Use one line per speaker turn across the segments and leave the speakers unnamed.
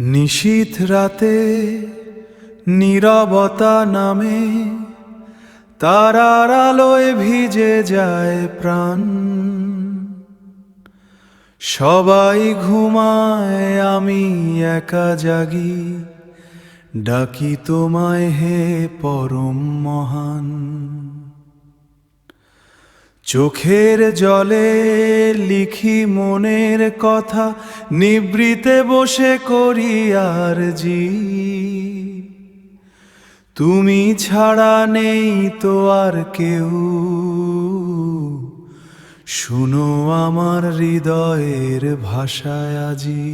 নিশীথ রাতে নীরবতা নামে, তারার আলোয় ভিজে যায় প্রাণ। সবাই ঘুমায়, আমি একা জাগি, ডাকি তোমায় হে পরম মহান। চোখের জলে লিখি মনের কথা, নিভৃতে বসে করি আরজি। তুমি ছাড়া নেই তো আর কেউ, শুনো আমার হৃদয়ের ভাষায় আজি।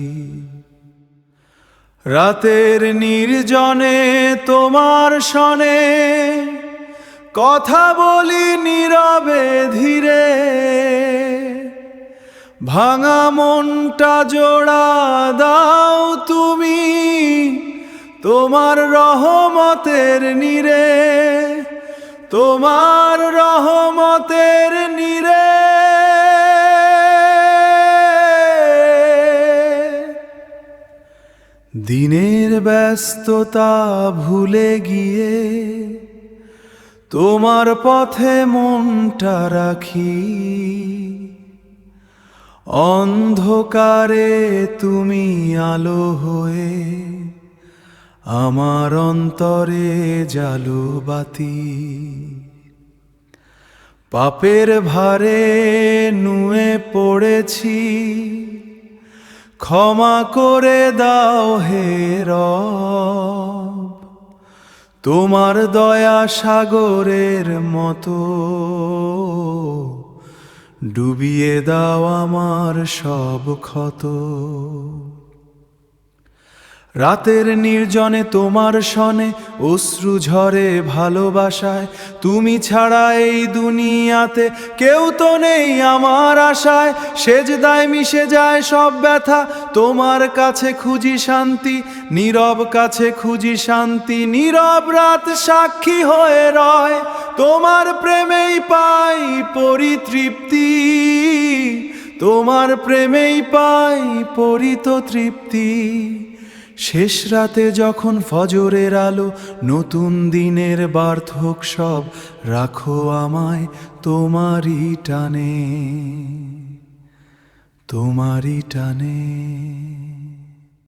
রাতের নির্জনে তোমার শনে, কথা বলি নীরবে ধীরে। ভাঙা মনটা জোড়া দাও তুমি, তোমার রহমতের নীরে, তোমার রহমতের নীরে। দিনের ব্যস্ততা ভুলে গিয়ে তোমার পথে মনটা রাখি। অন্ধকারে তুমি আলো হয়ে আমার অন্তরে জালো বাতি। পাপের ভারে নুয়ে পড়েছি, ক্ষমা করে দাও হে রব। তোমার দয়া সাগরের মতো, ডুবিয়ে দাও আমার সব ক্ষত। রাতের নির্জনে তোমার শনে, অশ্রু ঝরে ভালোবাসায়। তুমি ছাড়া এই দুনিয়াতে কেউ তো নেই আমার আশায়। সেজদায় মিশে যায় সব ব্যথা, তোমার কাছে খুঁজি শান্তি। নীরব কাছে খুঁজি শান্তি, নীরব রাত সাক্ষী হয়ে রয়। তোমার প্রেমেই পাই পরিতৃপ্তি, তোমার প্রেমেই পাই পরিত তৃপ্তি। শেষ রাতে যখন ফজরের আলো, নতুন দিনের বার্ধক সব, রাখো আমায় তোমারই টানে, তোমারই টানে।